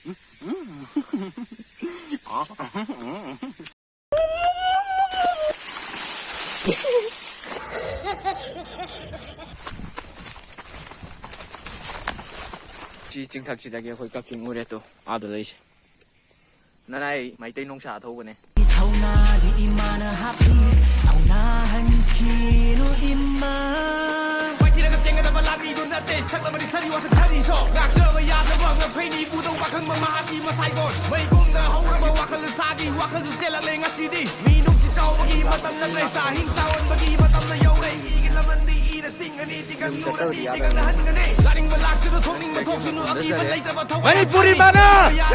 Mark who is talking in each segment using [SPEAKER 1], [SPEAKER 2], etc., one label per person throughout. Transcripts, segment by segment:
[SPEAKER 1] จีจึงทักจิตได้คุยกับจิงอูเรตัวอาดูเลยสินั่นไอ้ไม่เต้นน้องชาทูกันเนี่ยเท่านาดีอิมานะฮับพี่เท่านาฮันคีนูอิมาไว้ที่นั่งกับเจงกันแต่มาลาดีดูน่าเตะสักละมันดิฉันที่ว่าสักท่าดีชอบหนักเจอมายาจะบอกกับเพลงนี้บูต้องว่าขึ้นมาดีมาใส่ก่อนไม่กุ้งเดินห้องระเบิดว่าขึ้นซากีว่าขึ้นสุดเจละเลงอ่ะซีดีมีนุ่มสิเจ้าเมื่อกี้มาตำนักเลยสาหิงสาวันเมื่อกี้มาตำนายโยเลยอีกินละมันดีอีนะสิ่งอันนี้ที่กันรู้นะดีที่กันหันกันเนี่ยลาดิงมาลากชื่อทุ่งนิ่งมาทกชื่อนู่นอีมันเลยแต่มาทกไม่พูดมานะยั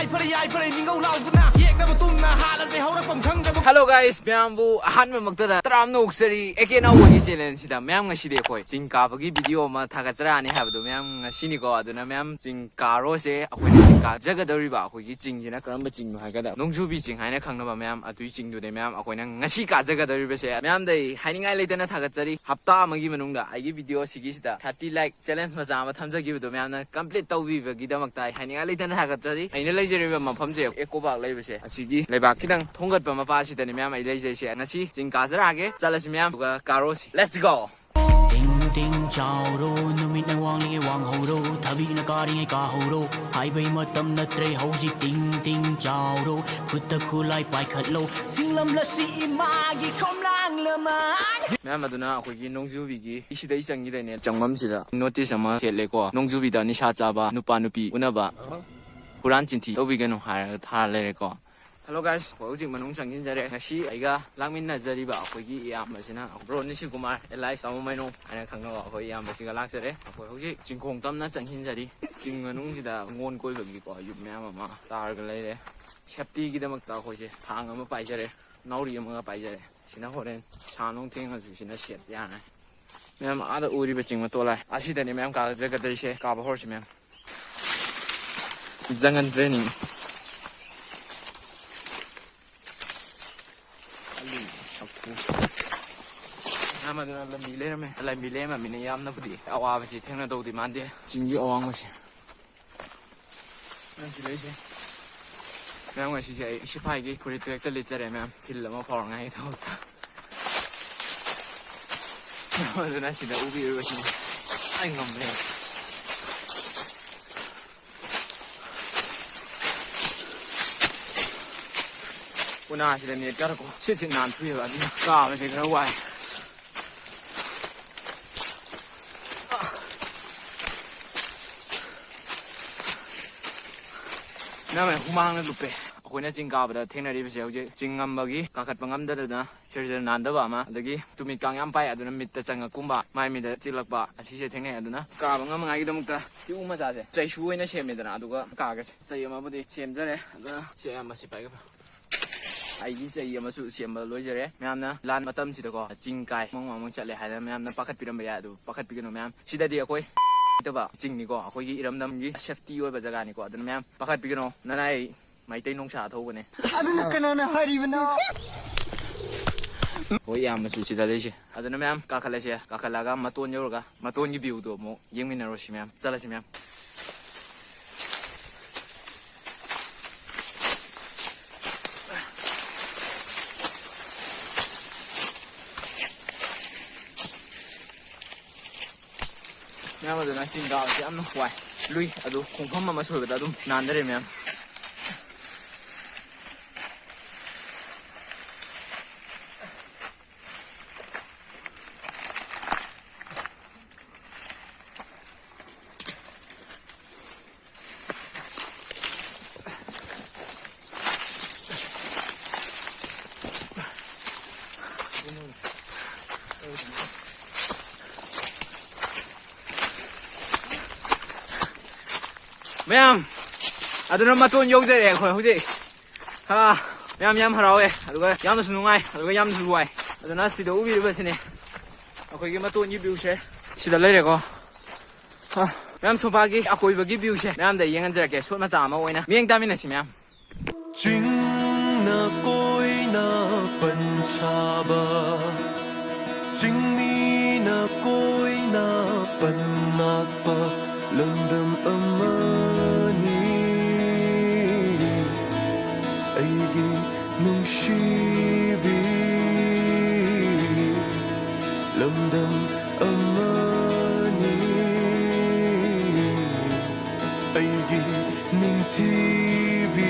[SPEAKER 1] ยพเลยมิงเอาเหล่ากุนะเยกนะมาตุ้มนะฮาแล้วเสียเขาได้ผมทั้งจะ Hello guys แม่มบูอาหารมันมักจะตรามนุกสิเอกน่าวันนี้เชลเลนสิดาแม่มงั้นสิเด็กคอยจิงกาบกี้วิดีโอมาทักจรานี่ครับดูแม่มงั้นสินี่ก็ดูนะแม่มจิงการโรเซ่อาคุยจิงกาจะก็ดูริบะอาคุยจิงอยู่นะกระนั้นไม่จิงอยู่ให้ก็ได้น้องจูบีจิงให้นะครั้งนั้นแม่มอาตุยจิงดูได้แม่มอาคุยนั่งงั้นสิกาจะก็ดูริบะเซ่แม่มได้ให้ง่ายเลยแต่นะทักจริฮับตามื่อกี้มันนุ่งได้ไอ้วิดีโอสิกิสิดา30 like challenge มาจะมาทำจะกี่วิดีโอแม่มนะ complete ตัววิดีโอกี่ดามักตายให้ง่ายเลยแต่นะทักจริไอ้เนี่ยเลยจะริบะมาพัมเจเอกบักเลยบะเซ่สิกิเลยบักที่นั่งทงกัดมาป้าสิแต่เนี่ยแม่มไอ้เลยจะเซ่งั้นสิจิงกาจะรักเกจะเลยสิแม่มตัวการโรสิ let's go
[SPEAKER 2] 叮照路，努米那往里往后路，他比那咖喱咖后路，海北么等那最后是叮叮照路，哭得哭来白克路，心lâm了是马伊空浪了嘛。
[SPEAKER 1] แม่มาดูนะคุยกินน้องจูบีกี้อีสิได้สังกี่ได้เนี่ยจังมั่มสิละโน้ตที่สมาเทเลก็น้องจูบีตานิชาจ้าบ้านุปานุปีอุณบะผู้ร้านจินทีตัวบีกันหายท่าเลยก็Hello guys 我今晚弄上今日的，我是一个拉面的这里吧，回去一样嘛是呢，bro 你是干嘛？来上我们弄，还能看到我回一样嘛是个拉色的，我好似真空tâm那整今日的，今晚弄是的安规回去过，有咩嘛嘛，打个来的，safety 嘅嘛打回去，行咁摆着的，脑里咁摆着的，现在可能长龙天个就现在写这样的，咩嘛阿的屋里边今晚多来，阿是的你们搞这个这些搞不好是咩？整个 training。น้ำมันจะละมีเล่ไหมอะไรมีเล่มันมีในยามนะพอดีเอาว่าไปสิเท่งนั้นตัวดีมันเดียจริงยี่เอาวางมาสินั่นสิเลยสิแม่งว่าสิสิพายกี่คุยตัวเอกตัวเล็กจะได้แม่พิลละมาพอง่ายเท่าแม่งว่าจะน่าสิได้อุบิเหตุสิไอ้งงเลยกูน่าสิได้เนี่ยก็กูเชื่อถือนานทุยแบบนี้กล้าไม่ใช่กระไรนั่นแหละหุ่มางนั่นลูกเป็ดคนนี้จริงกาบแต่เทคโนโลยีเป็นเสียงจริงงำบางทีการขัดปังงำได้เลยนะเชื่อจะนานได้บ้างมั้ยเดี๋ยวกี้ตุมิกางยำไปอ่ะดูนะมิดแต่จังกุ้มบ่าไม่มีแต่จิลักบ่าอาชีพเทคโนโลยีดูนะกาบงำงายกี่ตัวมุกตาที่อุ้มมาจ่าเสียใจช่วยนะเชื่อมีแต่นะดูก็กากันใจมาพอดีเชื่อมจะเลยดูนะเชื่อมาสิไปก็ไอ้ยี่ใจมาสู่เชื่อมาลุยจะเลยแม่นะลานมาตั้มสิตะก็จริงกายมองจัดเลยหายแล้วแม่นะปักขัดปีนไปอ่ะดูปักขัดปีกันแม่สิได้ดีอ่ะคุยตัวบ่าจริงนี่ก็คุยอีรำดำยี่เซฟตี้ไว้ประจักษ์นี่ก็ดูนะแม่ปักขัดปีกันนั่นไอ้ไม่เต้นน้องชาทูกันเนี่ยอันนั้นก็น่าหารีบนะโอ้ยมาสุดที่ได้สิอันนั้นแม่กาขลัยเสียกาขลัยก็มาตัวนี้หรอกมาตัวนี้บิวตัวโมยังไม่นรสิแม่จะอะไรสิแม่แม่มาดูนะจริงดาวจะอันนั้นไหวลุยอะดูคงพ่อมาช่วยกันดูนานได้เลยแม่แม่อะดูน้ำมาตัวยกเจริญคนเขาจีฮ่าแม่ยำฮาราเอ้อะดูก็ยำสนุกไงอะดูก็ยำสวยอะดูน่าสิเดี๋ยวอุบิเหตุสิเนี่ยอะคุยกันมาตัวนี้บิวเช่สิเดี๋ยวเลยเด็กก็ฮ่าแม่สบายกี่อะคุยแบบกี่บิวเช่แม่ได้ยังไงเจอแกส่วนมาจามเอาไว้นะมีอย่างตามินสิแม่
[SPEAKER 3] 君那归那奔沙巴，今你那归那奔那巴，冷冷阿玛尼。ꯅꯨꯡꯁꯤꯕꯤ ꯂꯝꯗꯝ ꯑꯃꯅꯤ ꯑꯩꯒꯤ ꯅꯤꯡꯊꯤꯕꯤ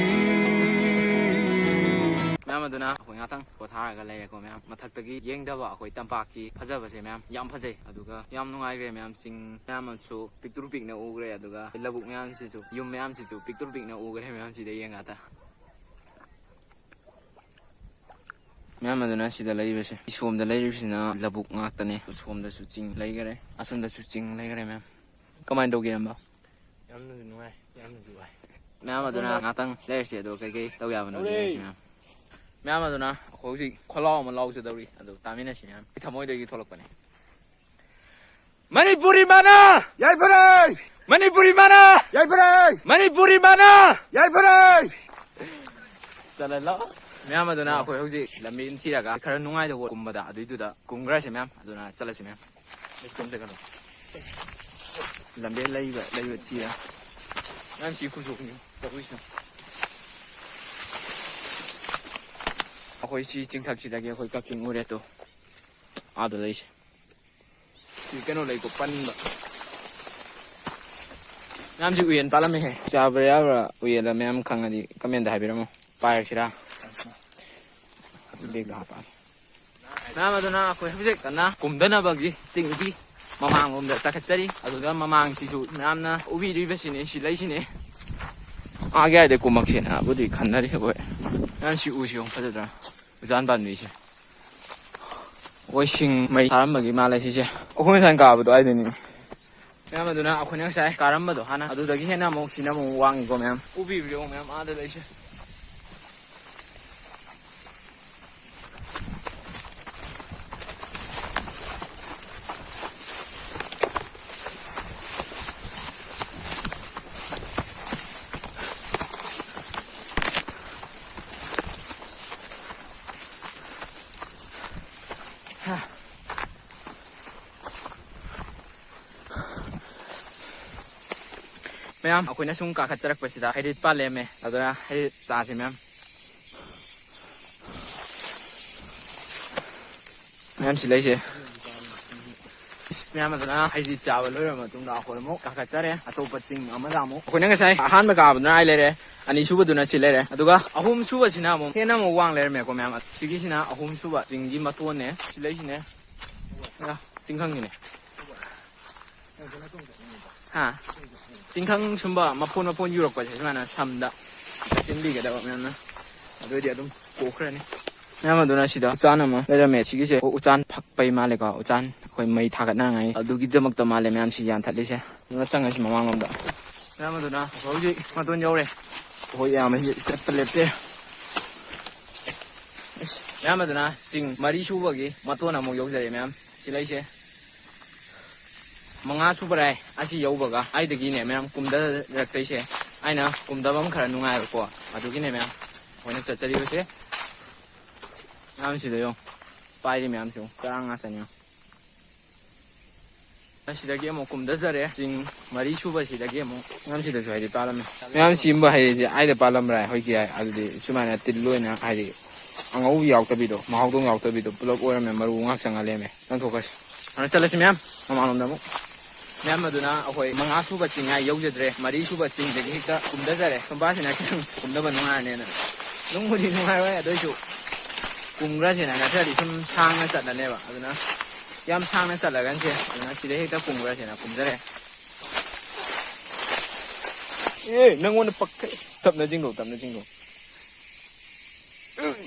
[SPEAKER 1] ꯃꯌꯥꯝ ꯑꯗꯨꯅ ꯑꯩꯈꯣꯏ ꯉꯥꯛꯇꯪ ꯄꯣꯊꯥꯔꯒ ꯂꯩꯔꯦꯀꯣ ꯃꯌꯥꯝ ꯃꯊꯛꯇꯒꯤ ꯌꯦꯡꯗꯕ ꯑꯩꯈꯣꯏ ꯇꯝꯄꯥꯛꯀꯤ ꯐꯖꯕꯁꯦ ꯃꯌꯥꯝ ꯌꯥꯝ ꯐꯖꯩ ꯑꯗꯨꯒ ꯌꯥꯝ ꯅꯨꯡꯉꯥꯏꯈ꯭ꯔꯦ ꯃꯌꯥꯝ ꯆꯤꯡ ꯃꯌꯥꯝ ꯑꯃꯁꯨ ꯄꯤꯛꯇ꯭ꯔꯨ ꯄꯤꯛꯅ ꯎꯈ꯭ꯔꯦ ꯑꯗꯨꯒ ꯂꯧꯕꯨꯛ ꯃꯌꯥꯝꯁꯤꯁꯨ ꯌꯨꯝ ꯃꯌꯥꯝꯁꯤꯁꯨ ꯄꯤꯛꯇ꯭ꯔꯨ ꯄꯤꯛꯅ ꯎꯈ꯭ꯔꯦ ꯃꯌꯥꯝ ꯁꯤꯗ ꯌꯦꯡꯉꯥꯗ ꯃꯌꯥꯝ ꯑꯗꯨꯅ ꯁꯤꯗ ꯂꯩꯔꯤꯕꯁꯦ ꯁꯣꯝꯗ ꯂꯩꯔꯤꯕꯁꯤꯅ ꯂꯧꯕꯨꯛ ꯉꯥꯛꯇꯅꯦ ꯁꯣꯝꯗꯁꯨ ꯆꯤꯡ ꯂꯩꯈꯔꯦ ꯑꯁꯣꯝꯗꯁꯨ ꯆꯤꯡ ꯂꯩꯈꯔꯦ ꯃꯌꯥꯝ ꯀꯃꯥꯏꯅ ꯇꯧꯒꯦ ꯑꯝꯕ
[SPEAKER 4] ꯌꯥꯝꯅꯁꯨ ꯅꯨꯡꯉꯥꯏ ꯌꯥꯝꯅꯁꯨ ꯋꯥꯏ
[SPEAKER 1] ꯃꯌꯥꯝ ꯑꯗꯨꯅ ꯉꯥꯛꯇꯪ ꯂꯩꯔꯁꯤ ꯑꯗꯣ ꯀꯩꯀꯩ ꯇꯧ ꯌꯥꯕꯅꯣ ꯌꯦꯡꯉꯁꯤ ꯃꯌꯥꯝ ꯑꯗꯨꯅ ꯑꯩꯈꯣꯏ ꯍꯧꯖꯤꯛ ꯈꯣꯜꯂꯥꯎ ꯑꯃ ꯂꯥꯎꯖꯗꯧꯔꯤ ꯑꯗꯨ ꯇꯥꯃꯤꯟꯅꯁꯤ ꯃꯌꯥꯝ ꯊꯃꯣꯏꯗꯒꯤ ꯊꯣꯛꯂꯛꯄꯅꯦ ꯃꯅꯤꯄꯨꯔꯤ ꯃꯅꯥ
[SPEAKER 4] ꯌꯥꯏꯐꯔꯦ
[SPEAKER 1] ꯃꯅꯤꯄꯨꯔꯤ ꯃꯅꯥ
[SPEAKER 4] ꯌꯥꯏꯐꯔꯦ
[SPEAKER 1] ꯃꯅꯤꯄꯨꯔꯤ ꯃꯅꯥ
[SPEAKER 4] ꯌꯥꯏꯐꯔꯦ
[SPEAKER 1] ꯆꯠꯂ ꯃꯌꯥꯝ ꯑꯗꯨꯅ ꯑꯩꯈꯣꯏ ꯍꯧꯖꯤꯛ ꯂꯝꯕꯤ ꯊꯤꯔꯒ ꯈꯔ ꯅꯨꯡꯉꯥꯏꯗꯧꯕ ꯀꯨꯝꯕꯗ ꯑꯗꯨꯏꯗꯨꯗ ꯀꯨꯝꯈ꯭ꯔꯁꯤ ꯃꯌꯥꯝ ꯑꯗꯨꯅ ꯆꯠꯂꯁꯤ ꯃꯌꯥꯝ ꯀꯨꯝꯁꯦ ꯂꯝꯕꯤ ꯂꯩꯕ ꯊꯤꯔ ꯃꯌꯥꯝ ꯁꯤ ꯈꯨꯁꯣꯛꯅꯤ ꯇꯧꯔꯤꯁꯤꯅ ꯑꯩꯈꯣꯏ ꯁꯤ ꯆꯤꯡꯊꯛꯁꯤꯗꯒꯤ ꯑꯩꯈꯣꯏ ꯀꯛꯆꯤꯡ ꯎꯔꯦꯠꯇꯣ ꯑꯥꯗ ꯂꯩꯁꯦ ꯁꯤ ꯀꯩꯅꯣ ꯂꯩꯀꯣ ꯄꯟꯕ ꯃꯌꯥꯝꯁꯤ ꯎꯌꯦꯟ ꯄꯥꯜꯂꯝꯃꯤꯍꯦ ꯆꯥꯕ ꯌꯥꯕ꯭ꯔꯥ ꯎꯌꯦꯟꯗ ꯃꯌꯥꯝ ꯈꯪꯉꯗꯤ ꯀꯃꯦꯟꯗ ꯍꯥꯏꯕꯤꯔꯝꯃꯣ ꯄꯥꯏꯔꯁꯤꯔꯥ ꯕꯦꯒꯇ ꯍꯥꯞꯄ ꯃꯌꯥꯝ ꯑꯗꯨꯅ ꯑꯩꯈꯣꯏ ꯍꯧꯖꯤꯛ ꯀꯟꯅ ꯀꯨꯝꯗꯅꯕꯒꯤ ꯆꯤꯡꯒꯤ ꯃꯃꯥꯡꯂꯣꯝꯗ ꯆꯈꯠꯆꯔꯤ ꯑꯗꯨꯒ ꯃꯃꯥꯡꯁꯤꯁꯨ ꯃꯌꯥꯝꯅ ꯎꯕꯤꯔꯤꯕꯁꯤꯅꯤ ꯁꯤ ꯂꯩꯁꯤꯅꯤ ꯒꯥꯏꯗꯩ ꯀꯨꯝꯃꯛꯁꯦꯅꯕꯨꯗꯤ ꯈꯟꯅꯔꯤ ꯑꯩꯈꯣꯏ ꯃꯌꯥꯝ ꯁꯤ ꯎꯁꯤ ꯌꯦꯡꯉꯨ ꯐꯖꯗ꯭ꯔꯥ ꯎꯖꯥꯟ ꯄꯥꯟꯕꯤꯁꯦ ꯑꯩꯈꯣꯏ ꯁꯤꯡ ꯃꯩ ꯊꯥꯔꯝꯕꯒꯤ ꯃꯥꯜꯂꯦ ꯁꯤꯁꯦ ꯑꯩꯈꯣꯏ ꯉꯁꯥꯏ ꯀꯥꯕꯗꯣ ꯑꯩꯗꯅꯤ ꯃꯌꯥꯝ ꯑꯗꯨꯅ ꯑꯩꯈꯣꯏꯅ ꯉꯁꯥꯏ ꯀꯥꯔꯝꯕꯗꯣ ꯍꯥꯟꯅ ꯑꯗꯨꯗꯒꯤ ꯍꯦꯟꯅ ꯑꯃꯨꯛ ꯁꯤꯅ ꯑꯃꯨꯛ ꯋꯥꯡꯉꯤꯀꯣ ꯃꯌꯥꯝ ꯎꯕꯤꯕ꯭ꯔꯣ ꯃꯌꯥꯝ ꯑꯥꯗ ꯂꯩꯁꯦ ꯃꯌꯥꯝ ꯑꯩꯈꯣꯏꯅ ꯁꯨꯝ ꯀꯥꯈꯠꯆꯔꯛꯄꯁꯤꯗ ꯍꯩꯔꯤꯠ ꯄꯥꯜꯂꯦꯝꯃꯦ ꯑꯗꯨꯅ ꯍꯩꯔꯤꯠ ꯆꯥꯁꯤ ꯃꯌꯥꯝ ꯁꯤ ꯂꯩꯁꯦ ꯃꯌꯥꯝ ꯑꯗꯨꯅ ꯍꯩꯔꯤꯠ ꯆꯥꯕ ꯂꯣꯏꯔꯕ ꯃꯇꯨꯡꯗ ꯑꯩꯈꯣꯏ ꯑꯃꯨꯛ ꯀꯥꯈꯠꯆꯔꯦ ꯑꯇꯣꯞꯄ ꯆꯤꯡ ꯑꯃꯗ ꯑꯃꯨꯛ ꯑꯩꯈꯣꯏꯅ ꯉꯁꯥꯏ ꯑꯍꯥꯟꯕ ꯀꯥꯕꯗꯨꯅ ꯑꯩ ꯂꯩꯔꯦ ꯑꯅꯤꯁꯨꯕꯗꯨꯅ ꯁꯤ ꯂꯩꯔꯦ ꯑꯗꯨꯒ ꯑꯍꯨꯝ ꯁꯨꯕꯁꯤꯅ ꯑꯃꯨꯛ ꯍꯦꯟꯅ ꯑꯃꯨꯛ ꯋꯥꯡ ꯂꯩꯔꯝꯃꯦꯀꯣ ꯃꯌꯥꯝ ꯁꯤꯒꯤꯁꯤꯅ ꯑꯍꯨꯝ ꯁꯨꯕ ꯆꯤꯡꯒꯤ ꯃꯇꯣꯟꯅꯦ ꯁꯤ ꯂꯩꯁꯤꯅꯦ ꯇꯤꯡꯈꯪꯒꯤꯅꯦ ꯇꯤꯡꯈꯪ ꯁꯨꯝꯕ ꯃꯐꯣꯟ ꯌꯨꯔꯛꯄꯁꯦ ꯁꯨꯃꯥꯏꯅ ꯁꯝꯗ ꯆꯤꯟꯕꯤꯒꯗꯕ ꯃꯌꯥꯝꯅ ꯑꯗꯨꯑꯣꯏꯗꯤ ꯑꯗꯨꯝ ꯀꯣꯛꯈ꯭ꯔꯅꯤ ꯃꯌꯥꯝ ꯑꯗꯨꯅ ꯁꯤꯗ ꯎꯆꯥꯟ ꯑꯃ ꯂꯩꯔꯝꯃꯦ ꯁꯤꯒꯤꯁꯦ ꯎꯆꯥꯟ ꯐꯛꯄꯩ ꯃꯥꯜꯂꯦꯀꯣ ꯎꯆꯥꯟ ꯑꯩꯈꯣই ꯃꯩ ꯊꯥꯒꯠꯅꯉꯥꯏ ꯑꯗꯨꯒꯤꯗꯃꯛꯇ ꯃꯥꯜꯂꯦ ꯃꯌꯥꯝ ꯁꯤ ꯌꯥꯟꯊꯠꯂꯤꯁꯦ ꯑꯗꯨꯅ ꯆꯪꯉꯁꯤ ꯃꯃꯥꯡꯂꯣꯝꯗ ꯃꯌꯥꯝ ꯑꯗꯨꯅ ꯍꯧꯖꯤꯛ ꯃꯇꯣꯟ ꯌꯧꯔꯦ ꯑꯩꯈꯣꯏ ꯏꯌꯥꯝꯕꯁꯤ ꯆꯠꯄ ꯂꯦꯞꯇꯦ ꯃꯌꯥꯝ ꯑꯗꯨꯅ ꯆꯤꯡ ꯃꯔꯤ ꯁꯨꯕꯒꯤ ꯃꯇꯣꯟ ꯑꯃꯨꯛ ꯌꯧꯖꯔꯦ ꯃꯌꯥꯝ ꯁꯤ ꯂꯩꯁꯦ ꯃꯉꯥ ꯁꯨꯕꯔꯥꯏ ꯑꯁꯤ ꯌꯧꯕꯒ ꯑꯩꯗꯒꯤꯅꯦ ꯃꯌꯥꯝ ꯀꯨꯝꯊꯔꯛꯇꯣꯏꯁꯦ ꯑꯩꯅ ꯀꯨꯝꯊꯐꯝ ꯈꯔ ꯅꯨꯡꯉꯥꯏꯕꯀꯣ ꯑꯗꯨꯒꯤꯅꯦ ꯃꯌꯥꯝ ꯑꯩꯈꯣꯏꯅ ꯆꯠꯆꯔꯤꯕꯁꯦ ꯃꯌꯥꯝ ꯁꯤꯗ ꯌꯦꯡꯉꯨ ꯄꯥꯏꯔꯤ ꯃꯌꯥꯝꯁꯤ ꯆꯔꯥꯡ ꯉꯥꯛꯇꯅꯤ ꯑꯁꯤꯗꯒꯤ ꯑꯃꯨꯛ ꯀꯨꯝꯊꯖꯔꯦ ꯆꯤꯡ ꯃꯔꯤ ꯁꯨꯕꯁꯤꯗꯒꯤ ꯑꯃꯨꯛ ꯃꯌꯥꯝ ꯁꯤꯗꯁꯨ ꯍꯥꯏꯗꯤ ꯄꯥꯜꯂꯝꯃꯦ ꯃꯌꯥꯝ ꯁꯤꯒꯨꯝꯕ ꯍꯩꯁꯦ ꯑꯩꯗ ꯄꯥꯜꯂꯝꯕ꯭ꯔꯥ ꯍꯧꯖꯤꯛꯀꯤ ꯑꯗꯨꯗꯤ ꯁꯨꯃꯥꯏꯅ ꯇꯤꯜ ꯑꯣꯏꯅ ꯍꯥꯏꯗꯤ ꯑꯉꯧꯕ ꯌꯥꯎꯗꯕꯤꯗꯣ ꯃꯍꯥꯎꯗꯣꯡ ꯌꯥꯎꯗꯕꯤꯗꯣ ꯄꯨꯂꯞ ꯑꯣꯏꯔꯝꯃꯦ ꯃꯔꯨ ꯉꯥꯛ ꯆꯪꯉ ꯂꯩꯔꯝꯃꯦ ꯂꯪꯊꯣꯛꯈ꯭ꯔꯁꯤ ꯑꯗꯨꯅ ꯆꯠꯂꯁꯤ ꯃꯌꯥꯝ ꯃꯃꯥꯡꯂꯣꯝꯗ ꯑꯃꯨꯛ ꯃꯌꯥꯝ ꯑꯗꯨꯅ ꯑꯩꯈꯣꯏ ꯃꯉꯥ ꯁꯨꯕ ꯆꯤꯡꯉꯥꯏ ꯌꯧꯖꯗ꯭ꯔꯦ ꯃꯔꯤ ꯁꯨꯕ ꯆꯤꯡꯗꯒꯤ ꯍꯦꯛꯇ ꯀꯨꯝꯊꯖꯔꯦ ꯁꯨꯝꯕꯥꯁꯤꯅ ꯈꯤꯇꯪ ꯀꯨꯝꯗꯕ ꯅꯨꯡꯉꯥꯏꯔꯅꯦꯅ ꯅꯨꯡꯕꯨꯗꯤ ꯅꯨꯡꯉꯥꯏꯔꯣꯏ ꯑꯗꯨꯏꯁꯨ ꯀꯨꯝꯈ꯭ꯔꯁꯤꯅ ꯅꯠꯇ꯭ꯔꯗꯤ ꯁꯨꯝ ꯁꯥꯡꯅ ꯆꯠꯂꯅꯦꯕ ꯑꯗꯨꯅ ꯌꯥꯝ ꯁꯥꯡꯅ ꯆꯠꯂꯒꯟꯁꯦ ꯑꯗꯨꯅ ꯁꯤꯗ ꯍꯦꯛꯇ ꯀꯨꯝꯈ꯭ꯔꯁꯤꯅ ꯀꯨꯝꯖꯔꯦ ꯅꯪꯉꯣꯟꯗ ꯄꯛꯀ ꯇꯞꯅ ꯆꯤꯡꯗꯣ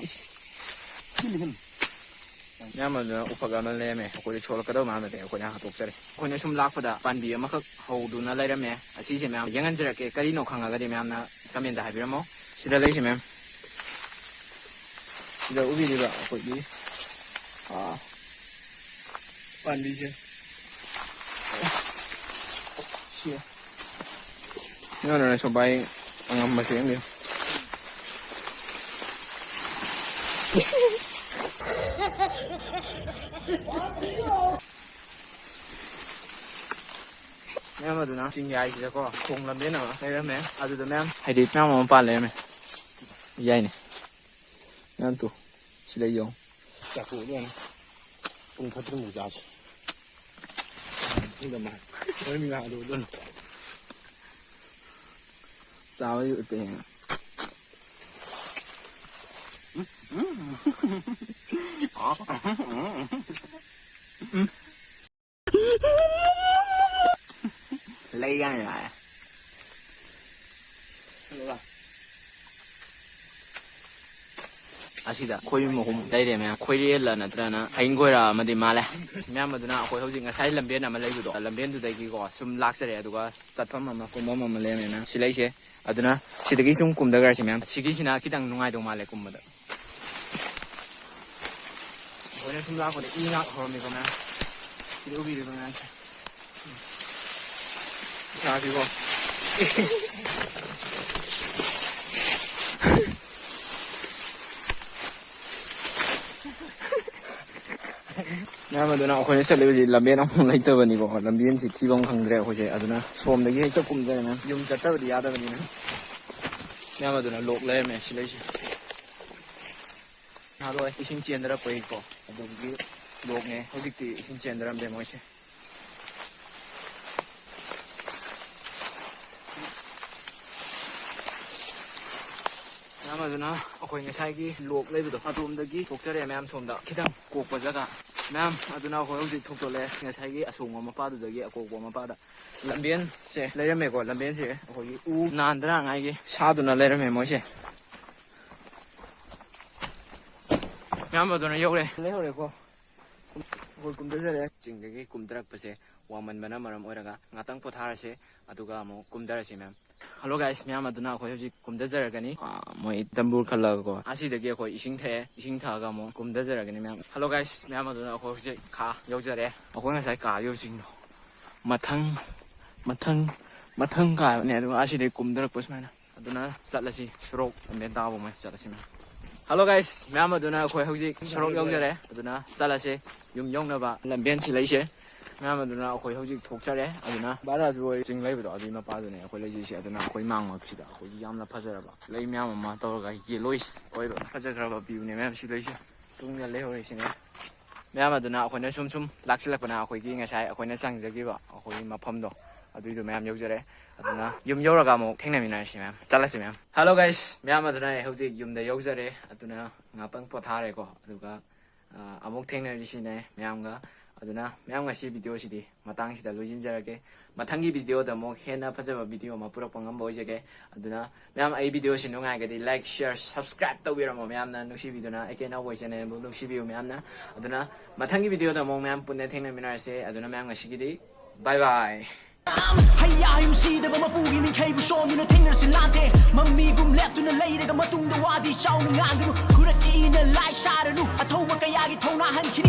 [SPEAKER 1] ꯃꯌꯥꯝ ꯑꯗꯨꯅ ꯎꯐꯛ ꯑꯃ ꯂꯩꯔꯝꯃꯦ ꯑꯩꯈꯣꯏꯗ ꯁꯣꯜꯂꯛꯀꯗꯕ ꯃꯥꯟꯕꯗꯤ ꯑꯩꯈꯣꯏꯅ ꯍꯥꯠꯇꯣꯛꯆꯔꯦ ꯑꯩꯈꯣꯏꯅ ꯁꯨꯝ ꯂꯥꯛꯄꯗ ꯄꯥꯟꯕꯤ ꯑꯃꯈꯛ ꯍꯧꯗꯨꯅ ꯂꯩꯔꯝꯃꯦ ꯑꯁꯤꯁꯦ ꯃꯌꯥꯝ ꯌꯦꯡꯍꯟꯖꯔꯛꯀꯦ ꯀꯔꯤꯅꯣ ꯈꯪꯉꯒꯗꯤ ꯃꯌꯥꯝꯅ ꯀꯃꯦꯟꯗ ꯍꯥꯏꯕꯤꯔꯝꯃꯣ ꯁꯤꯗ ꯂꯩꯁꯤ ꯃꯌꯥꯝ ꯁꯤꯗ ꯎꯕꯤꯔꯤꯕ ꯑꯩꯈꯣꯏꯒꯤ ꯄꯥꯟꯕꯤꯁꯦ ꯅꯣꯏꯅ ꯁꯨꯝꯕꯥꯏ ꯑꯉꯝꯕꯁꯦ ꯌꯦꯡꯕꯤꯌꯨ ꯃꯌꯥꯝ ꯑꯗꯨꯅ ꯆꯤꯡ ꯌꯥꯏꯁꯤꯗꯀꯣ ꯈꯣꯡ ꯂꯝꯕꯦꯟ ꯑꯃ ꯂꯩꯔꯝꯃꯦ ꯑꯗꯨꯗ ꯃꯌꯥꯝ ꯍꯥꯏꯗꯤ ꯃꯌꯥꯝ ꯑꯃ ꯄꯥꯜ ꯂꯩꯔꯝꯃꯦ ꯌꯥꯏꯅꯦ ꯃꯌꯥꯝ ꯇꯨ ꯁꯤꯗ ꯌꯦꯡꯉꯣ
[SPEAKER 4] ꯆꯥꯛꯊꯣꯛꯑꯗꯣꯏꯅ ꯄꯨꯡ ꯈꯛꯇꯪꯃꯨꯛ ꯆꯥꯁꯤ ꯊꯤꯡꯗ ꯍꯣꯔꯦꯟ ꯃꯤ ꯉꯥꯗꯣ ꯑꯗꯨꯅ
[SPEAKER 1] ꯆꯥꯕꯒꯤ ꯎꯠꯄ ꯍꯦꯡꯉ lấy cái này lại ꯑꯁꯤꯗ ꯑꯩꯈꯣꯏ ꯃꯍꯨꯝ ꯂꯩꯔꯦ ꯃꯌꯥꯝ ꯈꯣꯏꯔꯦꯜꯂ ꯅꯠꯇ꯭ꯔꯒꯅ ꯍꯌꯤꯡ ꯈꯣꯏꯔ ꯑꯃꯗꯤ ꯃꯥꯜꯂꯦ ꯃꯌꯥꯝ ꯑꯗꯨꯅ ꯑꯩꯈꯣꯏ ꯍꯧꯖꯤꯛ ꯉꯁꯥꯏ ꯂꯝꯕꯦꯟ ꯑꯃ ꯂꯩꯕꯗꯣ ꯂꯝꯕꯦꯟꯗꯨꯗꯒꯤꯀꯣ ꯁꯨꯝ ꯂꯥꯛꯆꯔꯦ ꯑꯗꯨꯒ ꯆꯠꯐꯝ ꯑꯃ ꯀꯨꯝꯐꯝ ꯑꯃ ꯂꯩꯔꯝꯃꯦꯅ ꯁꯤ ꯂꯩꯁꯦ ꯑꯗꯨꯅ ꯁꯤꯗꯒꯤ ꯁꯨꯝ ꯀꯨꯝꯊꯈ꯭ꯔꯁꯤ ꯃꯌꯥꯝ ꯁꯤꯒꯤꯁꯤꯅ ꯈꯤꯇꯪ ꯅꯨꯡꯉꯥꯏꯗꯧ ꯃꯥꯜꯂꯦ ꯀꯨꯝꯕꯗ ꯑꯩꯈꯣꯏꯅ ꯁꯨꯝ ꯂꯥꯛꯄꯗ ꯏ ꯉꯥꯛ ꯍꯧꯔꯝꯃꯤꯀꯣ ꯃꯌꯥꯝ ꯁꯤꯗ ꯎꯕꯤꯔꯤꯕ ꯃꯌꯥꯝꯁꯦ ꯏꯁꯥꯁꯤꯀꯣ ꯃꯌꯥꯝ ꯑꯗꯨꯅ ꯑꯩꯈꯣꯏꯅ ꯆꯠꯂꯤꯕꯁꯤ ꯂꯝꯕꯦꯟ ꯑꯃꯨꯛ ꯂꯩꯇꯕꯅꯤꯀꯣ ꯂꯝꯕꯦꯟꯁꯤ ꯊꯤꯐꯝ ꯈꯪꯗ꯭ꯔꯦ ꯑꯩꯈꯣꯏꯁꯦ ꯑꯗꯨꯅ ꯁꯣꯝꯗꯒꯤ ꯍꯦꯛꯇ ꯀꯨꯝꯗꯔꯦ ꯃꯌꯥꯝ ꯌꯨꯝ ꯆꯠꯇꯕꯗꯤ ꯌꯥꯗꯕꯅꯤꯅ ꯃꯌꯥꯝ ꯑꯗꯨꯅ ꯂꯣꯛ ꯂꯩꯔꯝꯃꯦ ꯁꯤ ꯂꯩꯁꯤ ꯅꯍꯥꯟꯋꯥꯏ ꯏꯁꯤꯡ ꯆꯦꯟꯗꯔꯛꯄꯒꯤꯀꯣ ꯑꯗꯨꯒꯤ ꯂꯣꯛꯅꯦ ꯍꯧꯖꯤꯛꯇꯤ ꯏꯁꯤꯡ ꯆꯦꯟꯗꯔꯝꯗꯦ ꯃꯣꯏꯁꯦ ꯃꯌꯥꯝ ꯑꯗꯨꯅ ꯑꯩꯈꯣꯏ ꯉꯁꯥꯏꯒꯤ ꯂꯣꯛ ꯂꯩꯕꯗꯣ ꯑꯗꯣꯝꯗꯒꯤ ꯊꯣꯛꯆꯔꯦ ꯃꯌꯥꯝ ꯁꯣꯝꯗ ꯈꯤꯇꯪ ꯀꯣꯛꯄ ꯖꯒꯥ ꯃꯌꯥꯝ ꯑꯗꯨꯅ ꯑꯩꯈꯣꯏ ꯍꯧꯖꯤꯛ ꯊꯣꯛꯇꯣꯛꯂꯛꯑꯦ ꯉꯁꯥꯏꯒꯤ ꯑꯁꯣꯡꯕ ꯃꯄꯥꯗꯨꯗꯒꯤ ꯑꯀꯣꯛꯄ ꯃꯄꯥꯗ ꯂꯝꯕꯦꯟꯁꯦ ꯂꯩꯔꯝꯃꯦꯀꯣ ꯂꯝꯕꯦꯟꯁꯦ ꯑꯩꯈꯣꯏꯒꯤ ꯎ ꯅꯥꯟꯗꯅꯉꯥꯏꯒꯤ ꯁꯥꯗꯨꯅ ꯂꯩꯔꯝꯃꯦ ꯃꯣꯏꯁꯦ ꯃꯌꯥꯝ ꯑꯗꯨꯅ ꯌꯧꯔꯦ ꯂꯩꯍꯧꯔꯦꯀꯣ ꯑꯩꯈꯣꯏ ꯀꯨꯝꯊꯖꯔꯦ ꯆꯤꯡꯗꯒꯤ ꯀꯨꯝꯊꯔꯛꯄꯁꯦ ꯋꯥꯡꯃꯟꯕꯅ ꯃꯔꯝ ꯑꯣꯏꯔꯒ ꯉꯥꯛꯇꯪ ꯄꯣꯊꯥꯔꯁꯦ ꯑꯗꯨꯒ ꯑꯃꯨꯛ ꯀꯨꯝꯊꯔꯁꯤ ꯃꯌꯥꯝ ꯍꯜꯂꯣ ꯒꯥꯏꯁ ꯃꯌꯥꯝ ꯑꯗꯨꯅ ꯑꯩꯈꯣꯏ ꯍꯧꯖꯤꯛ ꯀꯨꯝꯊꯖꯔꯒꯅꯤ ꯃꯣꯏ ꯇꯝꯕꯨꯔ ꯈꯜꯂꯒꯀꯣ ꯑꯁꯤꯗꯒꯤ ꯑꯩꯈꯣꯏ ꯏꯁꯤꯡ ꯊꯛꯑꯦ ꯏꯁꯤꯡ ꯊꯛꯑꯒ ꯑꯃꯨꯛ ꯀꯨꯝꯊꯖꯔꯒꯅꯤ ꯃꯌꯥꯝ ꯍꯜꯂꯣ ꯒꯥꯏꯁ ꯃꯌꯥꯝ ꯑꯗꯨꯅ ꯑꯩꯈꯣꯏ ꯍꯧꯖꯤꯛ ꯈꯥ ꯌꯧꯖꯔꯦ ꯑꯩꯈꯣꯏ ꯉꯁꯥꯏ ꯀꯥꯈꯤꯕ ꯆꯤꯡꯗꯣ ꯃꯊꯪ ꯀꯥꯕꯅꯦ ꯑꯗꯨꯒ ꯑꯁꯤꯗꯒꯤ ꯀꯨꯝꯊꯔꯛꯄ ꯁꯨꯃꯥꯏꯅ ꯑꯗꯨꯅ ꯆꯠꯂꯁꯤ ꯁꯣꯔꯣꯛ ꯂꯝꯕꯦꯟ ꯇꯥꯕ ꯃꯣꯏ ꯆꯠꯂꯁꯤ ꯃꯌꯥꯝ ꯍꯜꯂꯣ ꯒꯥꯏꯁ ꯃꯌꯥꯝ ꯑꯗꯨꯅ ꯑꯩꯈꯣꯏ ꯍꯧꯖꯤꯛ ꯁꯣꯔꯣꯛ ꯌꯧꯖꯔꯦ ꯑꯗꯨꯅ ꯆꯠꯂꯁꯤ ꯌꯨꯝ ꯌꯧꯅꯕ ꯂꯝꯕꯦꯟꯁꯤ ꯂꯩꯁꯦ ꯃꯌꯥꯝ ꯑꯗꯨꯅ ꯑꯩꯈꯣꯏ ꯍꯧꯖꯤꯛ ꯊꯣꯛꯆꯔꯦ ꯑꯗꯨꯅ ꯕꯥꯔꯥꯖꯨ ꯑꯣꯏ ꯆꯤꯡ ꯂꯩꯕꯗꯣ ꯑꯗꯨꯒꯤ ꯃꯄꯥꯗꯨꯅꯦ ꯑꯩꯈꯣꯏ ꯂꯩꯖꯩꯁꯦ ꯑꯗꯨꯅ ꯑꯩꯈꯣꯏ ꯃꯥꯡꯃꯛꯁꯤꯗ ꯑꯩꯈꯣꯏꯒꯤ ꯌꯥꯝꯅ ꯐꯖꯔꯕ ꯂꯩ ꯃꯌꯥꯝ ꯑꯃ ꯇꯧꯔꯒ ꯌꯦꯂꯣꯏꯁ ꯑꯣꯏꯕ ꯐꯖꯈ꯭ꯔꯕ ꯚ꯭ꯌꯨꯅꯦ ꯃꯌꯥꯝ ꯁꯤ ꯂꯩꯁꯦ ꯇꯨꯡꯗ ꯂꯩꯍꯧꯔꯤꯁꯤꯅꯦ ꯃꯌꯥꯝ ꯑꯗꯨꯅ ꯑꯩꯈꯣꯏꯅ ꯁꯨꯝ ꯂꯥꯛꯁꯤꯜꯂꯛꯄꯅ ꯑꯩꯈꯣꯏꯒꯤ ꯉꯁꯥꯏ ꯑꯩꯈꯣꯏꯅ ꯆꯪꯖꯈꯤꯕ ꯑꯩꯈꯣꯏꯒꯤ ꯃꯐꯝꯗꯣ ꯑꯗꯨꯏꯗꯣ ꯃꯌꯥꯝ ꯌꯧꯖꯔꯦ ꯑꯗꯨꯅ ꯌꯨꯝ ꯌꯧꯔꯒ ꯑꯃꯨꯛ ꯊꯦꯡꯅꯃꯤꯟꯅꯔꯁꯤ ꯃꯌꯥꯝ ꯆꯠꯂꯁꯤ ꯃꯌꯥꯝ ꯍꯜꯂꯣ ꯒꯥꯏꯁ ꯃꯌꯥꯝ ꯑꯗꯨꯅ ꯑꯩ ꯍꯧꯖꯤꯛ ꯌꯨꯝꯗ ꯌꯧꯖꯔꯦ ꯑꯗꯨꯅ ꯉꯥꯛꯇꯪ ꯄꯣꯊꯥꯔꯦꯀꯣ ꯑꯗꯨꯒ ꯑꯃꯨꯛ ꯊꯦꯡꯅꯔꯤꯁꯤꯅꯦ ꯃꯌꯥꯝꯒ ꯑꯗꯨꯅ ꯃꯌꯥꯝ ꯉꯁꯤ ꯚꯤꯗꯤꯑꯣꯁꯤꯗꯤ ꯃꯇꯥꯡꯁꯤꯗ ꯂꯣꯏꯁꯤꯟꯖꯔꯒꯦ ꯃꯊꯪꯒꯤ ꯚꯤꯗꯤꯑꯣꯗ ꯑꯃꯨꯛ ꯍꯦꯟꯅ ꯐꯖꯕ ꯚꯤꯗꯤꯑꯣ ꯑꯃ ꯄꯨꯔꯛꯄ ꯉꯝꯕ ꯑꯣꯏꯖꯒꯦ ꯑꯗꯨꯅ ꯃꯌꯥꯝ ꯑꯩ ꯚꯤꯗꯤꯑꯣꯁꯤ ꯅꯨꯡꯉꯥꯏꯒꯗꯤ ꯂꯥꯏꯛ ꯁꯤꯌꯔ ꯁꯕꯁꯀ꯭ꯔꯥꯏꯕ ꯇꯧꯕꯤꯔꯝꯃꯣ ꯃꯌꯥꯝꯅ ꯅꯨꯡꯁꯤꯕꯤꯗꯨꯅ ꯑꯩ ꯀꯦꯅꯥꯎꯕꯣꯏ ꯆꯦꯅꯦꯜꯕꯨ ꯅꯨꯡꯁꯤꯕꯤꯌꯨ ꯃꯌꯥꯝꯅ ꯑꯗꯨꯅ ꯃꯊꯪꯒꯤ ꯚꯤꯗꯤꯑꯣꯗ ꯑꯃꯨꯛ ꯃꯌꯥꯝ ꯄꯨꯟꯅ ꯊꯦꯡꯅꯃꯤꯟꯅꯔꯁꯦ ꯑꯗꯨꯅ ꯃꯌꯥꯝ ꯉꯁꯤꯒꯤꯗꯤ ꯕꯥꯏ ꯕꯥꯏ
[SPEAKER 2] ꯍꯩꯌꯥ ꯌꯨꯝꯁꯤꯗꯕ ꯃꯄꯨꯒꯤ ꯃꯤꯡꯈꯩꯕꯨ ꯁꯣꯟꯗꯨꯅ ꯊꯦꯡꯅꯔꯁꯤ ꯂꯥꯟꯗꯦ ꯃꯃꯤꯒꯨꯝ ꯂꯦꯞꯇꯨꯅ ꯂꯩꯔꯒ ꯃꯇꯨꯡꯗ ꯋꯥꯗꯤ ꯆꯥꯎꯅ ꯉꯥꯡꯒꯅꯨ ꯈꯨꯔꯛꯀꯤ ꯏꯅ ꯂꯥꯏ ꯁꯥꯔꯅꯨ ꯑꯊꯧꯕ ꯀꯌꯥꯒꯤ ꯊꯧꯅꯥ ꯍꯟꯈꯤꯅꯤ